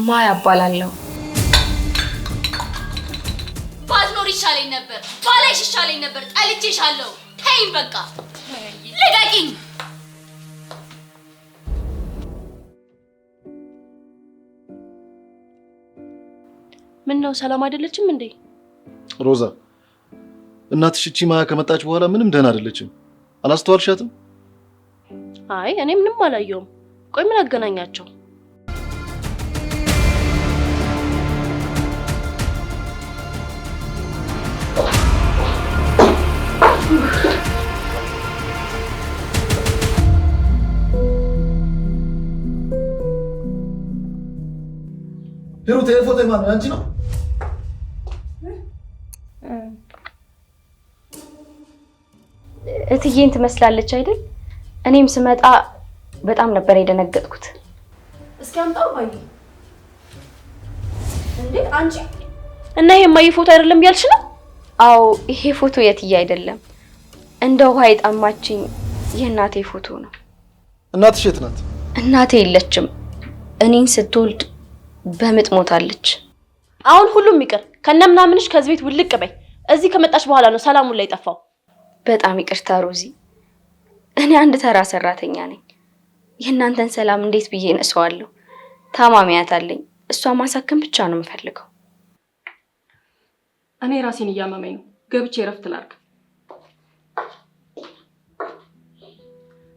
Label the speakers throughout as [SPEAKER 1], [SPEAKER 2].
[SPEAKER 1] ማያ እባላለሁ።
[SPEAKER 2] ባትኖር ይሻለኝ ነበር፣ ባላይሽ ይሻለኝ ነበር። ጠልቼሻለሁ። ተይኝ በቃ ልቀቂኝ።
[SPEAKER 3] ምን ነው ሰላም አይደለችም እንዴ?
[SPEAKER 4] ሮዛ እናትሽ እቺ ማያ ከመጣች በኋላ ምንም ደህና አይደለችም። አላስተዋልሻትም?
[SPEAKER 3] አይ እኔ ምንም አላየውም። ቆይ ምን አገናኛቸው?
[SPEAKER 4] ሂሩት ፎቶ ማን ነው? አንቺ ነው?
[SPEAKER 1] እትዬን ትመስላለች አይደል? እኔም ስመጣ በጣም ነበር የደነገጥኩት።
[SPEAKER 3] እስኪ አምጣው ባይ። እንዴ አንቺ እና ይሄ ማይ ፎቶ አይደለም ያልሽ ነው?
[SPEAKER 1] አዎ ይሄ ፎቶ የትዬ አይደለም፣ እንደ ውሃ የጣማችኝ የእናቴ ፎቶ ነው።
[SPEAKER 4] እናትሽ የት ናት?
[SPEAKER 1] እናቴ የለችም። እኔን ስትወልድ በምጥ ሞታለች።
[SPEAKER 3] አሁን ሁሉም ይቅር ከነምናምንሽ ከዚህ ቤት ውልቅ በይ። እዚህ ከመጣሽ በኋላ ነው ሰላሙን ላይ ጠፋው።
[SPEAKER 1] በጣም ይቅርታ ሮዚ፣ እኔ አንድ ተራ ሰራተኛ ነኝ። የእናንተን ሰላም እንዴት ብዬ እነሳዋለሁ? ታማሚያት አለኝ፣ እሷ ማሳከም ብቻ ነው የምፈልገው።
[SPEAKER 3] እኔ ራሴን እያመመኝ ነው፣ ገብቼ እረፍት ላድርግ።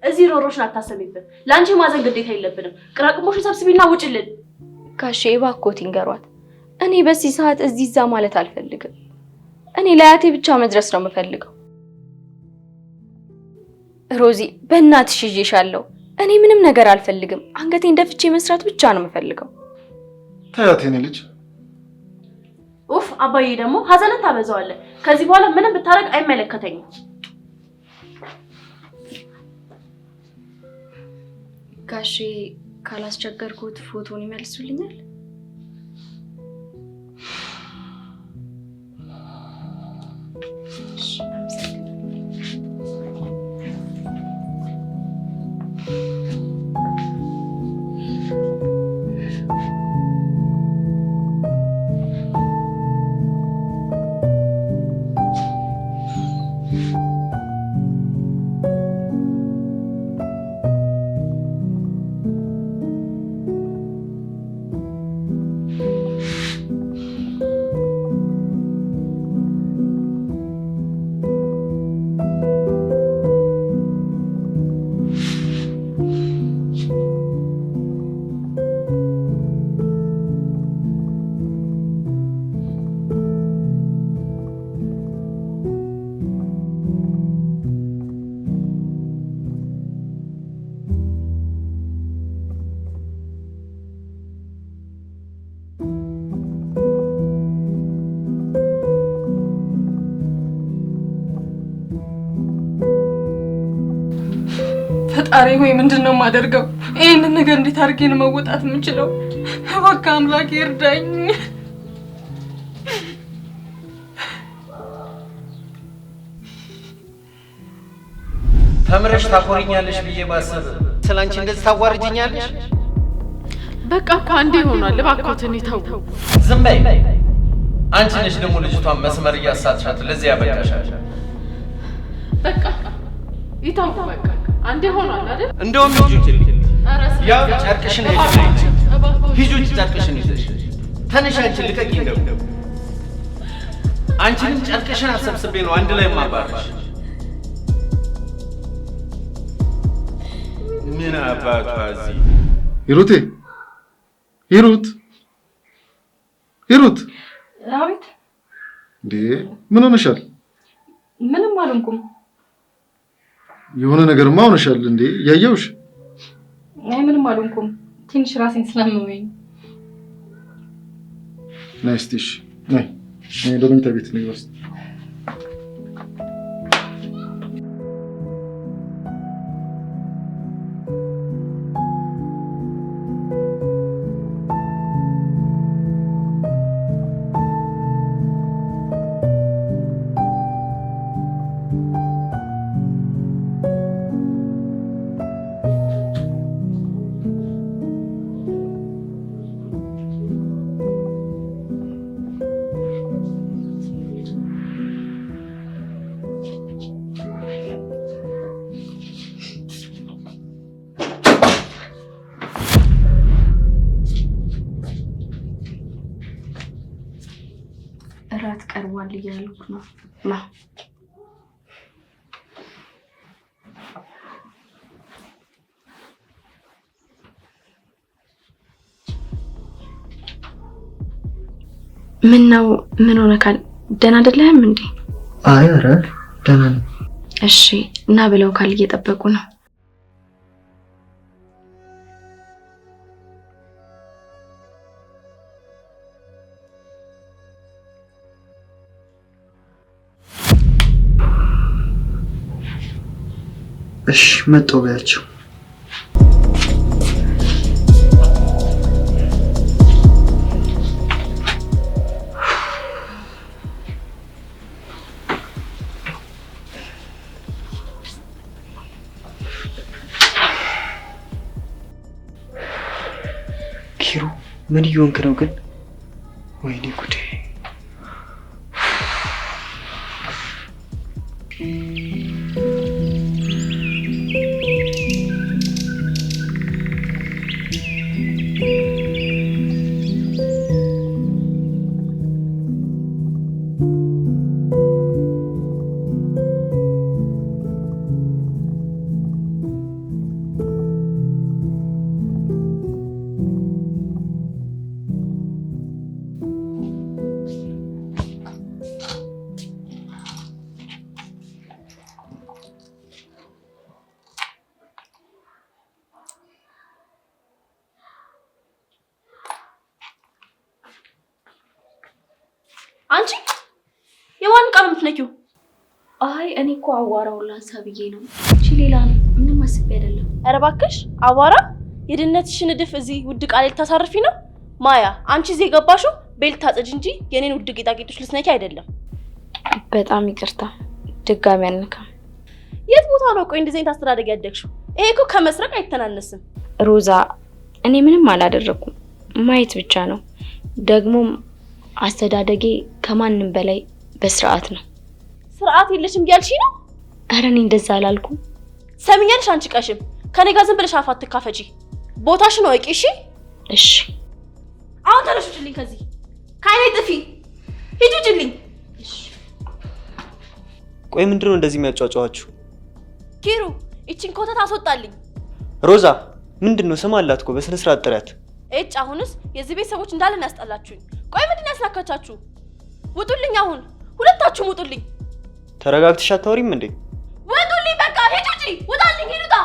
[SPEAKER 3] እዚህ ሮሮሽን አታሰሚበት። ለአንቺ ማዘን ግዴታ የለብንም። ቅራቅሞሽን ሰብስቢና ውጭልን።
[SPEAKER 1] ጋሼ እባክዎት ይንገሯት። እኔ በዚህ ሰዓት እዚህ እዛ ማለት አልፈልግም። እኔ ለአያቴ ብቻ መድረስ ነው የምፈልገው። ሮዚ በእናትሽ ይዤሻለሁ። እኔ ምንም ነገር አልፈልግም። አንገቴን ደፍቼ መስራት ብቻ ነው የምፈልገው።
[SPEAKER 4] ታያት የኔ ልጅ።
[SPEAKER 3] ኡፍ አባዬ ደግሞ ሀዘንን ታበዛዋለህ። ከዚህ በኋላ ምንም ብታረግ አይመለከተኝም።
[SPEAKER 1] ጋሼ ካላስቸገርኩት ፎቶን ይመልሱልኛል?
[SPEAKER 5] ፈጣሪ ሆይ ምንድነው የማደርገው? ይሄንን ነገር እንዴት አድርጌ ነው መወጣት የምችለው? እባክህ አምላክ ይርዳኝ።
[SPEAKER 6] ተምረሽ ታቆሪኛለሽ ብዬ ባሰብ ስላንቺ እንደዚህ ታዋርጅኛለሽ?
[SPEAKER 5] በቃ እኮ አንዴ ሆኗል። እባክዎትን ይተው።
[SPEAKER 6] ዝም በይ። አንቺ ነሽ ደግሞ ልጅቷን መስመር እያሳትሻት ለዚህ ያበቃሻል።
[SPEAKER 5] በቃ ይተው። በቃ አንዴ ሆኗል አይደል?
[SPEAKER 6] እንደውም ያው ጨርቅሽን ሂጂ ጨርቅሽን ይዘሽ ተነሽ። አንቺ ልቀቂ። እንደው አንቺንም ጨርቅሽን አሰብስቤ ነው አንድ ላይ ማባረሽ። ምን አባቷ እዚህ
[SPEAKER 4] ሂሩቴ፣ ሂሩት፣ ሂሩት።
[SPEAKER 5] አቤት።
[SPEAKER 4] እንዴ ምን ሆነሻል?
[SPEAKER 5] ምንም አልሆንኩም።
[SPEAKER 4] የሆነ ነገርማ ሆነሻል እንዴ? ያየውሽ?
[SPEAKER 5] አይ ምንም አልሆንኩም። ትንሽ ራሴን ስላመመኝ።
[SPEAKER 4] ነይ እስቲ እሺ፣ ነይ ወደ ቤት ነው ይወስድ።
[SPEAKER 1] እራት ቀርቧል እያልኩ ነው። ማ ምን ሆነካል? ደህና አይደለህም እንዴ?
[SPEAKER 7] አይ ኧረ ደህና ነኝ።
[SPEAKER 1] እሺ እና ብለው ካል እየጠበቁ ነው።
[SPEAKER 7] እሺ መጣሁ በያቸው። ኪሩ ምን እየሆንክ ነው ግን? ወይኔ ጉዴ!
[SPEAKER 3] አንቺ የማን ቃል የምትነኪው?
[SPEAKER 1] አይ እኔ እኮ አዋራውን ላንሳ ብዬ ነው። እሺ ሌላ ምንም አስቤ አይደለም።
[SPEAKER 3] ኧረ እባክሽ አዋራ የድነትሽን እድፍ እዚህ ውድ ቃል ልታሳርፊ ነው? ማያ አንቺ እዚህ የገባሽው ቤት ታጽጅ እንጂ የኔን ውድ ጌጣጌጦች ልትነኪ አይደለም።
[SPEAKER 1] በጣም ይቅርታ፣ ድጋሚ አንነካም።
[SPEAKER 3] የት ቦታ ነው ቆይ እንደዚህ አይነት አስተዳደግ ያደግሽው? ይሄ እኮ ከመስረቅ አይተናነስም።
[SPEAKER 1] ሮዛ እኔ ምንም አላደረኩም፣ ማየት ብቻ ነው። ደግሞ አስተዳደጌ ከማንም በላይ በስርዓት ነው።
[SPEAKER 3] ስርዓት የለሽም ያልሽ ነው?
[SPEAKER 1] ኧረ እኔ እንደዛ አላልኩም።
[SPEAKER 3] ሰሚኛልሽ? አንቺ ቀሽም ከኔ ጋር ዝም ብለሽ አፍ አትካፈጪ። ቦታሽን አውቂ እሺ?
[SPEAKER 1] እሺ
[SPEAKER 3] አሁን ተነሽ ውጭልኝ ከዚህ። ከአይኔ ጥፊ ሂጂ ውጭልኝ።
[SPEAKER 7] ቆይ ምንድነው እንደዚህ የሚያጫጫዋችሁ?
[SPEAKER 3] ኪሩ እቺን ኮተት አስወጣልኝ።
[SPEAKER 7] ሮዛ ምንድነው? ስም አላት እኮ በስነ ስርዓት ጥሪያት።
[SPEAKER 3] እጭ አሁንስ የዚህ ቤት ሰዎች እንዳለን ያስጠላችሁኝ። ቆይ ምንድነው ያስናካቻችሁ? ውጡልኝ! አሁን ሁለታችሁም ውጡልኝ!
[SPEAKER 7] ተረጋግተሽ አታወሪም እንዴ?
[SPEAKER 3] ውጡልኝ! በቃ ሂጂ ውጪ! ውጣልኝ! ሂዱታ!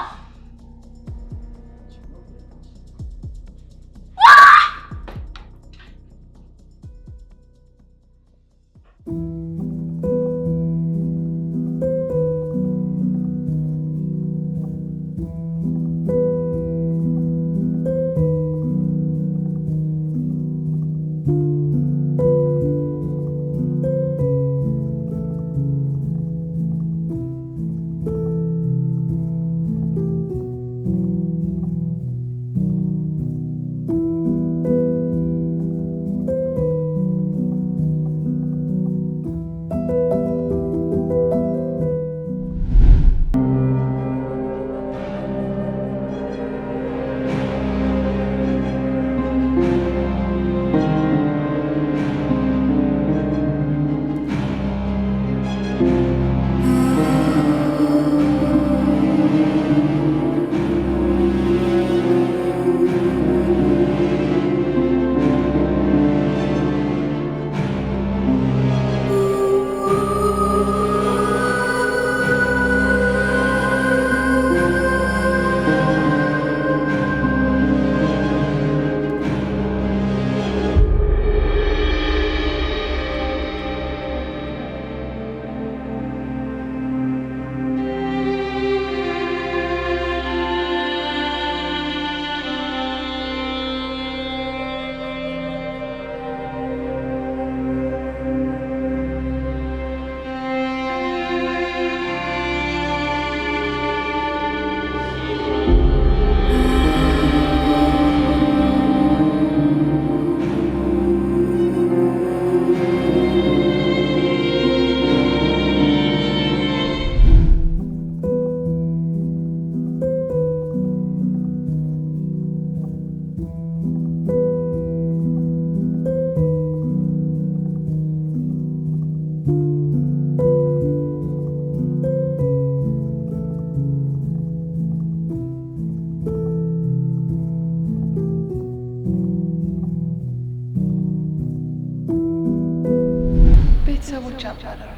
[SPEAKER 5] ቤተሰቦች አባረሩ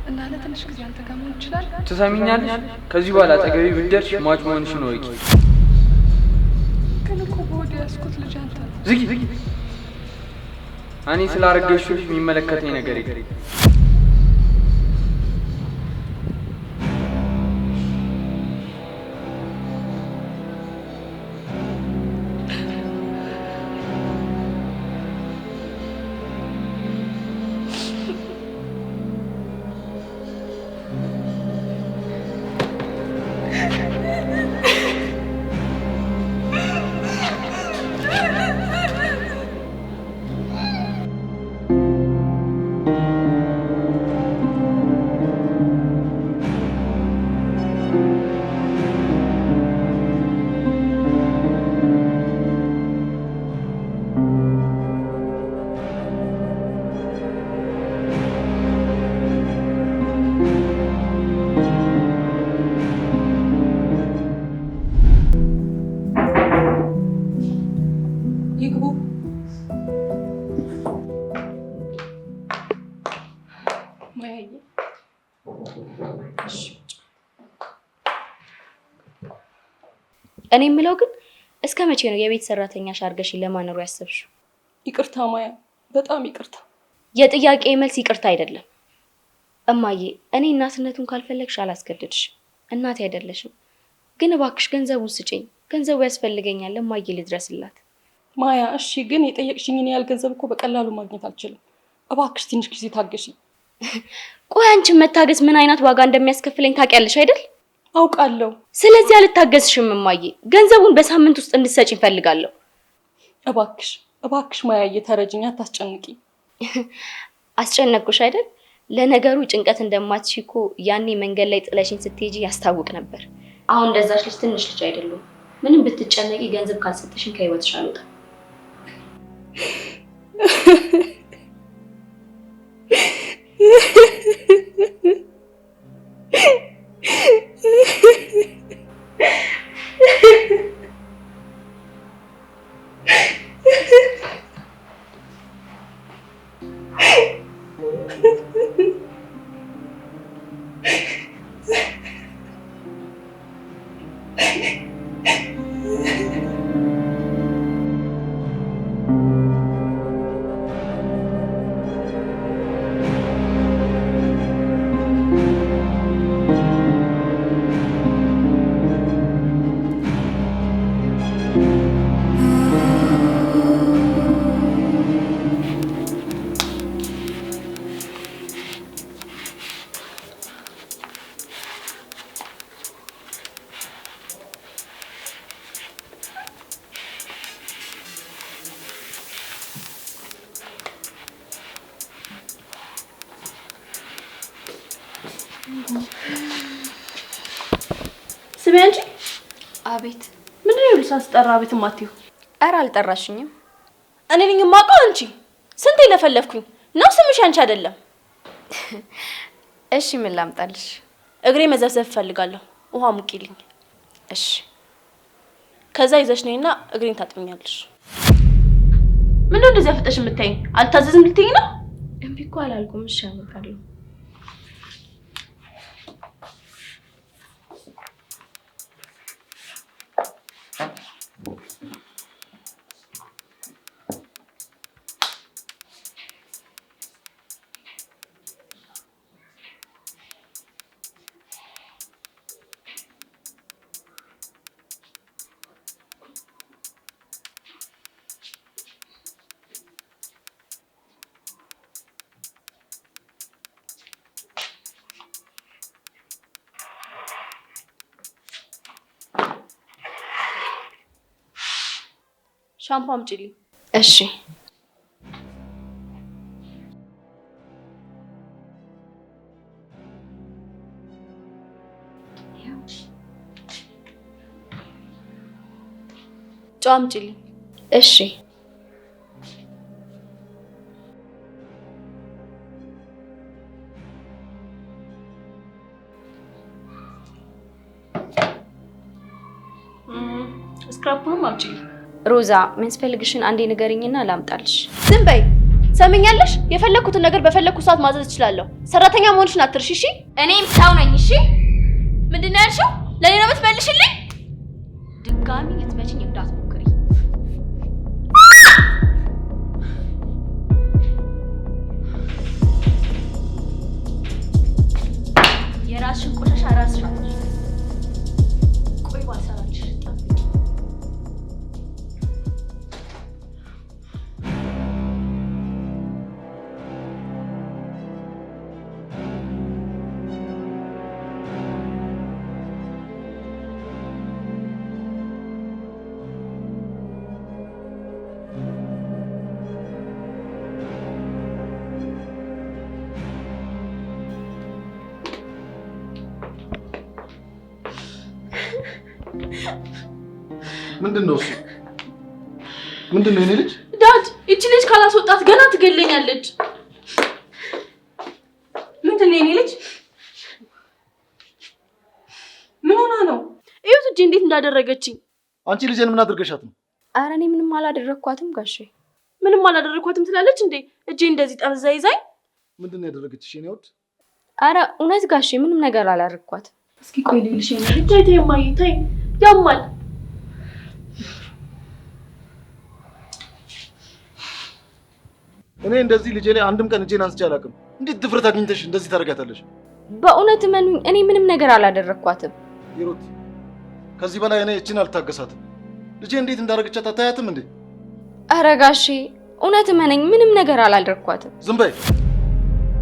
[SPEAKER 5] እና ለትንሽ ጊዜ አንተ ጋር መሆን ይችላል።
[SPEAKER 8] ትሰሚኛለሽ? ከዚህ በኋላ አጠገቤ ብትደርሽ ሟች መሆንሽን ወቂ።
[SPEAKER 5] ግን እኮ በወዲ ያስኩት ልጅ አንተ ነው።
[SPEAKER 8] ዝጊ። እኔ ስላረገዝሽው ልጅ የሚመለከተኝ ነገር የለም።
[SPEAKER 1] እኔ የምለው ግን እስከ መቼ ነው የቤት ሰራተኛሽ አድርገሽኝ ለማኖር ያሰብሽው?
[SPEAKER 3] ይቅርታ ማያ፣ በጣም ይቅርታ።
[SPEAKER 1] የጥያቄ መልስ ይቅርታ አይደለም እማዬ። እኔ እናትነቱን ካልፈለግሽ አላስገድድሽ፣ እናቴ አይደለሽም። ግን እባክሽ ገንዘቡን ስጪኝ፣ ገንዘቡ ያስፈልገኛል። እማዬ ልድረስላት።
[SPEAKER 3] ማያ እሺ፣ ግን የጠየቅሽኝን ያህል ገንዘብ እኮ በቀላሉ ማግኘት አልችልም። እባክሽ ትንሽ ጊዜ ታገሺኝ።
[SPEAKER 1] ቆይ አንቺን መታገስ ምን አይነት ዋጋ እንደሚያስከፍለኝ ታውቂያለሽ አይደል?
[SPEAKER 3] አውቃለሁ።
[SPEAKER 1] ስለዚህ አልታገስሽም እማዬ። ገንዘቡን በሳምንት ውስጥ እንድትሰጪኝ እፈልጋለሁ።
[SPEAKER 3] እባክሽ እባክሽ ማያዬ ተረጅኝ፣ አታስጨንቂ።
[SPEAKER 1] አስጨነቅኩሽ አይደል? ለነገሩ ጭንቀት እንደማትሽ እኮ ያኔ መንገድ ላይ ጥለሽኝ ስትሄጂ ያስታውቅ ነበር። አሁን እንደዛሽ ልጅ ትንሽ ልጅ አይደሉም። ምንም ብትጨነቂ ገንዘብ ካልሰጠሽኝ ከህይወትሽ አልወጣም።
[SPEAKER 3] ስሚ አንቺ።
[SPEAKER 1] አቤት።
[SPEAKER 3] ምንድን ነው ሳስጠራ ቤት ማትዩ?
[SPEAKER 1] ኧረ አልጠራሽኝም።
[SPEAKER 3] እኔ ነኝ የማውቀው። አንቺ ስንቴ ለፈለፍኩኝ ነው ስምሽ አንቺ አይደለም።
[SPEAKER 1] እሺ ምን ላምጣልሽ?
[SPEAKER 3] እግሬ መዘፍዘፍ እፈልጋለሁ። ውሃ ሙቂልኝ።
[SPEAKER 1] እሺ።
[SPEAKER 3] ከዛ ይዘሽ ነይና እግሬን ታጥብኛለሽ። ምንድነው እንደዚህ አፍጠሽ የምታይኝ? አልታዘዝም ልትይኝ ነው?
[SPEAKER 1] እምቢ እኮ አላልኩም። እሺ አመጣለሁ።
[SPEAKER 3] ሻምፖ አምጪልኝ።
[SPEAKER 1] እሺ።
[SPEAKER 3] ጨው አምጪልኝ።
[SPEAKER 1] እሺ።
[SPEAKER 3] ስክራፕም አምጪልኝ።
[SPEAKER 1] ሮዛ የሚያስፈልግሽን አንዴ ንገሪኝና ላምጣልሽ።
[SPEAKER 3] ዝም በይ። ሰምኛለሽ? የፈለኩትን ነገር በፈለኩት ሰዓት ማዘዝ እችላለሁ። ሰራተኛ መሆንሽን አትርሺ እሺ?
[SPEAKER 2] እኔም ሰው ነኝ እሺ።
[SPEAKER 3] ምንድነው ያልሽው? ለኔ ነው የምትመልሽልኝ?
[SPEAKER 2] ድጋሚ ልትመችኝ እንዳትሞክሪ። የራስሽን ቆሻሻ ራስሽ አትሽ። ቆይ ባልሰራልሽ ጠብቂ።
[SPEAKER 4] ምንድነው እሱ? ምንድነው የኔ ልጅ?
[SPEAKER 3] ዳድ እቺ ልጅ ካላስወጣት ገና ትገለኛለች። ምንድነው የኔ ልጅ? ምን ሆና ነው? እዩት እጄ እንዴት እንዳደረገችኝ።
[SPEAKER 4] አንቺ ልጄን ምን አድርገሻት ነው?
[SPEAKER 1] ኧረ እኔ ምንም አላደረኳትም ጋሼ።
[SPEAKER 3] ምንም አላደረኳትም ትላለች እንዴ? እጄ እንደዚህ ጠምዛ ይዛኝ።
[SPEAKER 4] ምንድነው ያደረገችሽ የኔ ወድ?
[SPEAKER 1] ኧረ እውነት ጋሼ ምንም ነገር አላደረኳትም።
[SPEAKER 3] እስኪ ቆይ ልልሽ የኔ ልጅ። ተይ ተይ እማዬ ተይ፣ ያማል።
[SPEAKER 4] እኔ እንደዚህ ልጄ ላይ አንድም ቀን እጄን አንስቼ አላውቅም። እንዴት ድፍረት አግኝተሽ እንደዚህ ታደርጋታለሽ?
[SPEAKER 1] በእውነት እመኑኝ እኔ ምንም ነገር አላደረኳትም።
[SPEAKER 4] ሂሩት ከዚህ በላይ እኔ እችን አልታገሳትም። ልጄ እንዴት እንዳደረገቻት አታያትም እንዴ?
[SPEAKER 1] ኧረ ጋሼ እውነት እመነኝ ምንም ነገር አላደረኳትም።
[SPEAKER 4] ዝም በይ።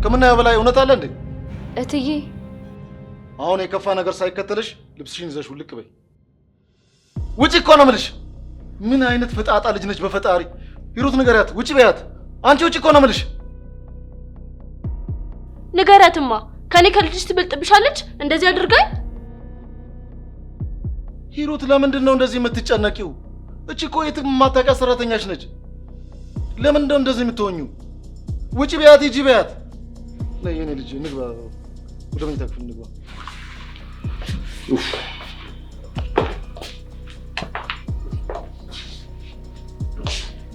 [SPEAKER 4] ከምናየው በላይ እውነት አለ እንዴ?
[SPEAKER 1] እትዬ
[SPEAKER 4] አሁን የከፋ ነገር ሳይከተልሽ ልብስሽን ይዘሽ ውልቅ በይ። ውጪ እኮ ነው የምልሽ። ምን አይነት ፈጣጣ ልጅ ነች በፈጣሪ። ሂሩት ንገሪያት፣ ውጪ በያት። አንቺ ውጪ እኮ ነው የምልሽ።
[SPEAKER 3] ንገሪያትማ። ከኔ ከልጅሽ ትበልጥብሻለች እንደዚህ አድርጋኝ።
[SPEAKER 4] ሂሩት ለምንድን ነው እንደዚህ የምትጨነቂው? እቺ እኮ የትም የማታውቂያት ሰራተኛሽ ነች። ለምንድን ነው እንደዚህ የምትሆኙ? ውጪ በያት፣ ሂጂ በያት። ነይ የኔ ልጅ እንግባ፣ ወደ መኝታ ክፍል እንግባ።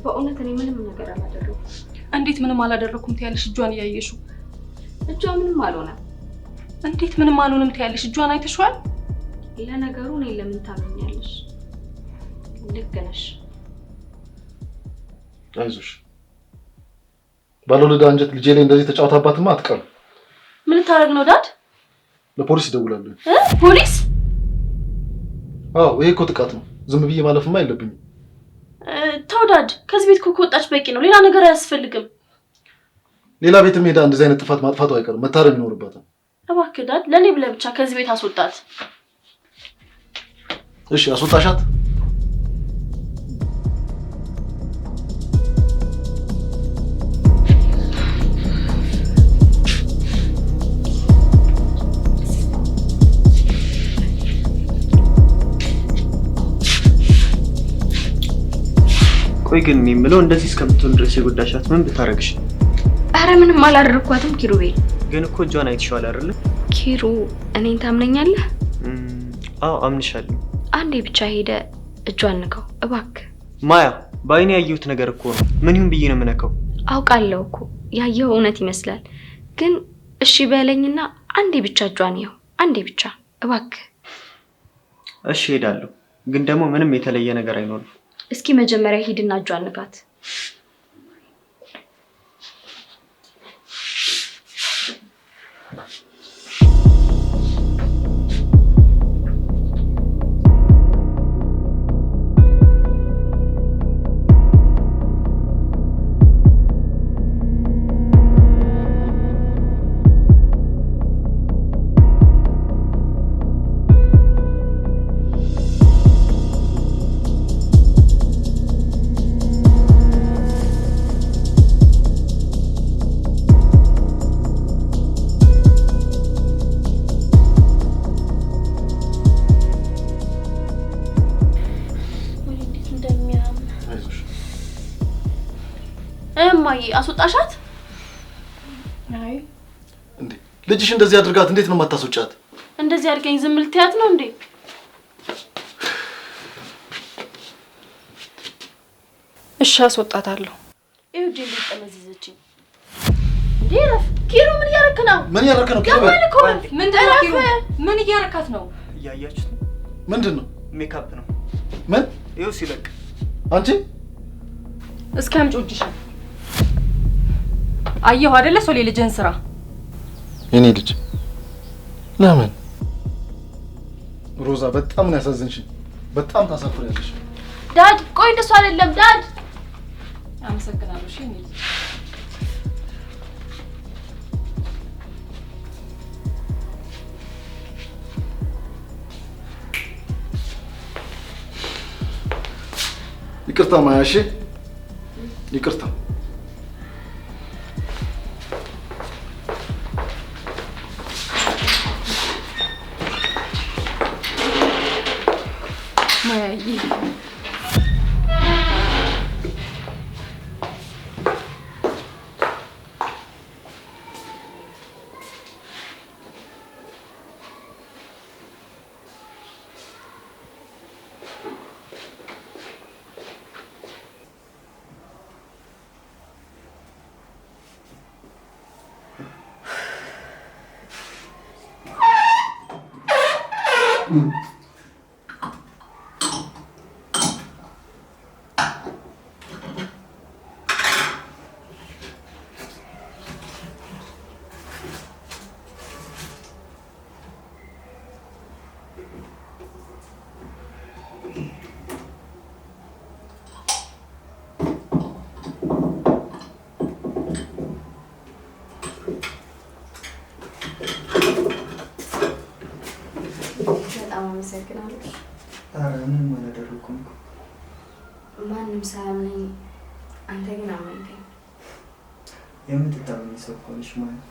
[SPEAKER 1] በእውነት እኔ ምንም ነገር አላደረኩም።
[SPEAKER 5] እንዴት ምንም አላደረኩም ትያለሽ? እጇን እያየሽው።
[SPEAKER 1] እጇ ምንም አልሆነም።
[SPEAKER 5] እንዴት ምንም አልሆነም ትያለሽ? እጇን አይተሽዋል?
[SPEAKER 1] ለነገሩ እኔ ለምን ታመኛለሽ? ልክ ነሽ።
[SPEAKER 4] አይዞሽ። ባለወለዳ አንጀት ልጄ ላይ እንደዚህ ተጫውታባትማ አትቀርም።
[SPEAKER 3] ምን ታረግ ነው ዳድ?
[SPEAKER 4] ለፖሊስ ይደውላሉ።
[SPEAKER 3] ፖሊስ?
[SPEAKER 4] አዎ ይሄ እኮ ጥቃት ነው። ዝም ብዬ ማለፍማ የለብኝም።
[SPEAKER 3] ተው ዳድ፣ ከዚህ ቤት እኮ ከወጣች በቂ ነው። ሌላ ነገር አያስፈልግም።
[SPEAKER 4] ሌላ ቤትም ሄዳ እንደዚህ አይነት ጥፋት ማጥፋቱ አይቀርም። መታረም ይኖርባታል።
[SPEAKER 3] እባክህ ዳድ፣ ለኔ ብለህ ብቻ ከዚህ ቤት አስወጣት።
[SPEAKER 4] እሺ አስወጣሻት?
[SPEAKER 7] ቆይ ግን እኔ የምለው እንደዚህ እስከምትሆን ድረስ የጎዳሻት ምን ብታረግሽ?
[SPEAKER 1] ኧረ ምንም አላደረኳትም ኪሩቤል።
[SPEAKER 7] ግን እኮ እጇን አይተሽዋል አይደል?
[SPEAKER 1] ኪሩ እኔን ታምነኛለህ?
[SPEAKER 7] አዎ አምንሻለሁ።
[SPEAKER 1] አንዴ ብቻ ሄደ እጇን ንካው እባክህ።
[SPEAKER 7] ማያ በአይኔ ያየሁት ነገር እኮ ነው። ምን ይሁን ብዬ ነው የምነካው?
[SPEAKER 1] አውቃለሁ እኮ ያየኸው እውነት ይመስላል። ግን እሺ በለኝና አንዴ ብቻ እጇን ይኸው፣ አንዴ ብቻ እባክህ።
[SPEAKER 7] እሺ ሄዳለሁ። ግን ደግሞ ምንም የተለየ ነገር አይኖርም።
[SPEAKER 1] እስኪ መጀመሪያ ሂድና እጇን ንካት።
[SPEAKER 3] እማዬ አስወጣሻት?
[SPEAKER 5] አይ
[SPEAKER 4] እንዴ ልጅሽ እንደዚህ አድርጋት እንዴት ነው የማታስወጫት?
[SPEAKER 3] እንደዚህ አድርገኝ ዝም ልትያት ነው እንዴ?
[SPEAKER 5] እሺ አስወጣታለሁ።
[SPEAKER 3] እዩ ጀል ተመዘዘችኝ እንዴ ረፍ ኪሩ ምን ያረክ ነው
[SPEAKER 4] ምን ያረክ ነው ኪሩ
[SPEAKER 5] ምንድነው ኪሩ ምን እያረካት ነው
[SPEAKER 7] እያያችሁት
[SPEAKER 4] ምንድነው
[SPEAKER 7] ሜካፕ ነው
[SPEAKER 4] ምን
[SPEAKER 7] ይኸው ሲለቅ
[SPEAKER 4] አንቺ
[SPEAKER 5] እስኪ አምጪ እጅሽ አየሁ አይደለ ሶሊ ልጅህን ስራ
[SPEAKER 4] የኔ ልጅ ለምን ሮዛ በጣም ነው ያሳዝንሽኝ በጣም ታሳፍሪያለሽ
[SPEAKER 3] ዳድ ቆይ እንደሱ አይደለም ዳድ
[SPEAKER 5] አመሰግናለሁ እሺ እኔ
[SPEAKER 4] ይቅርታ ማያሺ ይቅርታ
[SPEAKER 5] ማያዬ
[SPEAKER 1] አመሰግናለሁ
[SPEAKER 7] ምን ማለት አደረኩም
[SPEAKER 1] ማንም ሳያምነኝ አንተ ግን አመንከኝ
[SPEAKER 7] የምትታመኝ ሰው ሆነሽ ማለት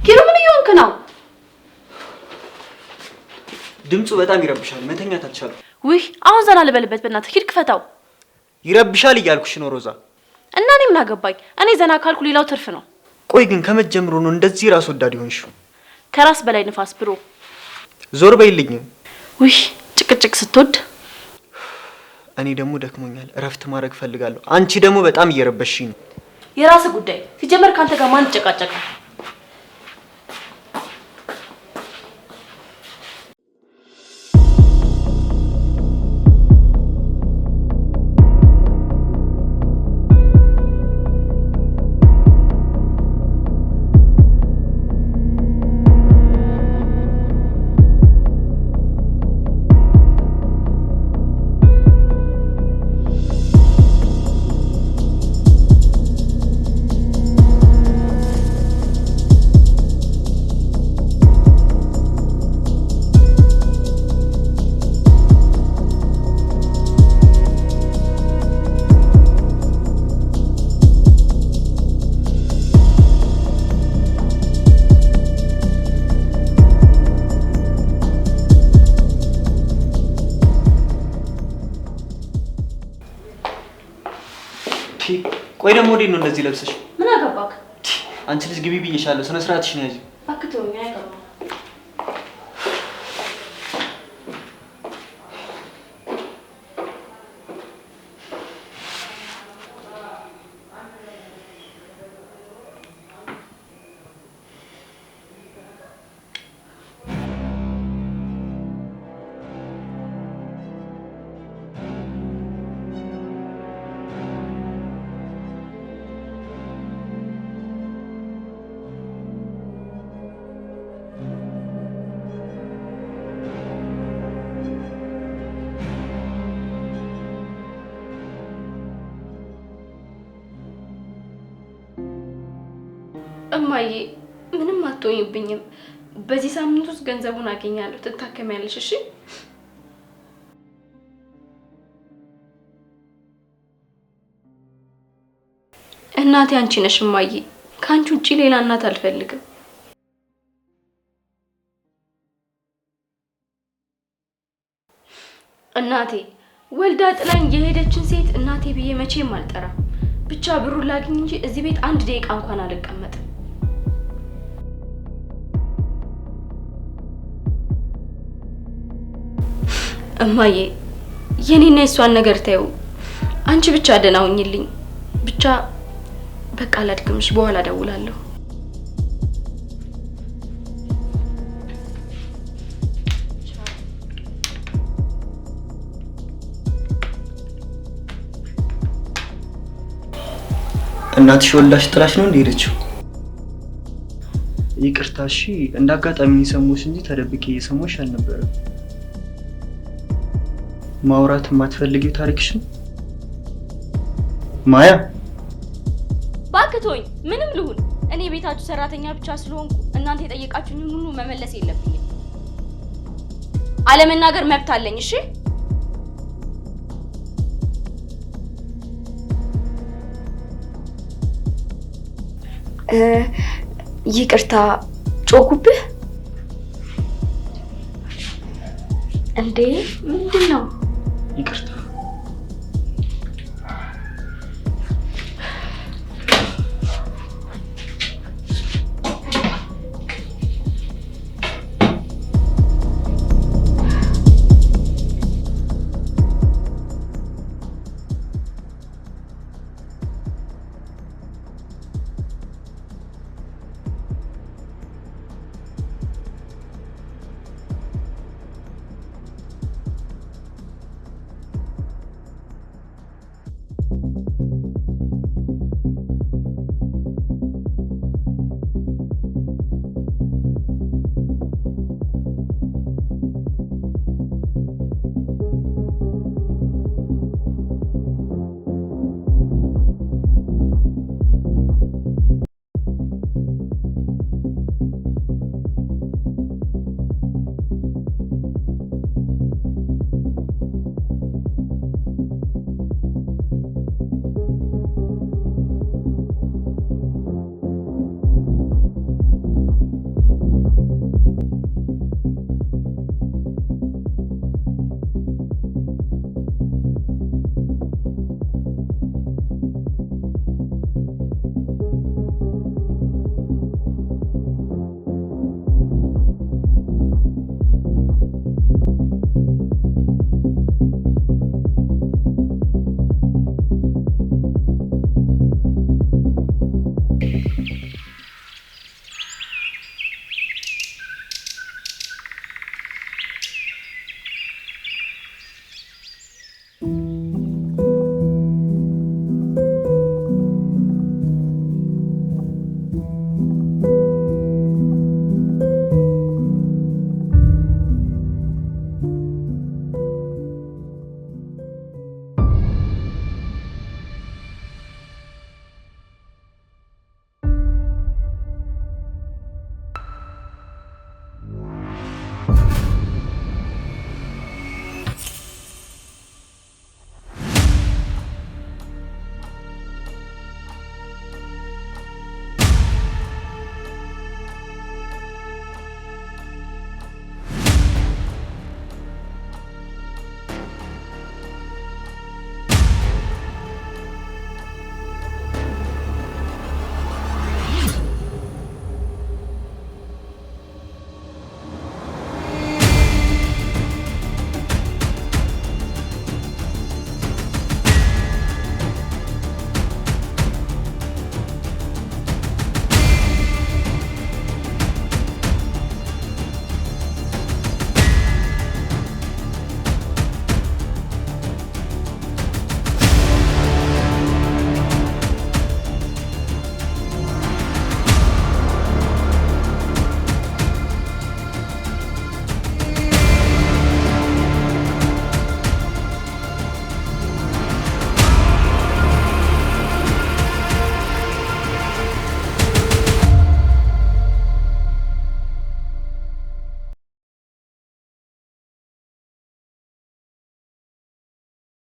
[SPEAKER 3] ኪሩ ምን እየሆንክ ነው
[SPEAKER 7] ድምፁ በጣም ይረብሻል መተኛት አልቻለሁ
[SPEAKER 3] ውይ አሁን ዘና ልበልበት በእናትህ ሂድ ክፈታው
[SPEAKER 7] ይረብሻል እያልኩሽ ነው ሮዛ
[SPEAKER 3] እና እኔ ምን አገባኝ እኔ ዘና ካልኩ ሌላው ትርፍ ነው
[SPEAKER 7] ቆይ ግን ከመጀመሩ ነው እንደዚህ ራስ ወዳድ ይሆንሽው
[SPEAKER 3] ከራስ በላይ ንፋስ ብሮ
[SPEAKER 7] ዞር በይልኝ
[SPEAKER 3] ውይ ጭቅጭቅ ስትወድ
[SPEAKER 7] እኔ ደግሞ ደክሞኛል እረፍት ማድረግ ፈልጋለሁ አንቺ ደግሞ በጣም እየረበሽኝ ነው
[SPEAKER 3] የራስ ጉዳይ ሲጀመር ካንተ ጋር ማን ጨቃጨቀ
[SPEAKER 7] ቆይ ደግሞ ወዴት ነው እንደዚህ ለብሰሽ
[SPEAKER 3] ምን አገባክ
[SPEAKER 7] አንቺ ልጅ ግቢ ብዬሻለሁ ስነ ስርዓትሽን ያዢ
[SPEAKER 3] አክቶኛ አይገባ
[SPEAKER 1] እማዬ ምንም አትሆኝብኝም። በዚህ ሳምንት ውስጥ ገንዘቡን አገኛለሁ፣ ትታከሚያለሽ። እሺ እናቴ አንቺ ነሽ እማዬ። ከአንቺ ውጪ ሌላ እናት አልፈልግም። እናቴ ወልዳ ጥላኝ የሄደችን ሴት እናቴ ብዬ መቼም አልጠራም። ብቻ ብሩን ላግኝ እንጂ እዚህ ቤት አንድ ደቂቃ እንኳን አልቀመጥም። እማዬ የኔና የሷን ነገር ታዩ። አንቺ ብቻ ደህና ሁኚልኝ። ብቻ በቃ ላድክምሽ፣ በኋላ እደውላለሁ።
[SPEAKER 7] እናትሽ ወላሽ ጥላሽ ነው እንደሄደችው? ይቅርታ እሺ፣ እንደ አጋጣሚ የሰማሁሽ እንጂ ተደብቄ እየሰማሁሽ አልነበረም። ማውራት የማትፈልጊው ታሪክሽ ነው ማያ?
[SPEAKER 1] ባክቶኝ ምንም ልሁን እኔ ቤታችሁ ሰራተኛ ብቻ ስለሆንኩ እናንተ የጠየቃችሁኝ ሁሉ መመለስ የለብኝም። አለመናገር መብት አለኝ። እሺ ይቅርታ ጮኩብህ እንዴ? ምንድነው?
[SPEAKER 7] ይቅርታ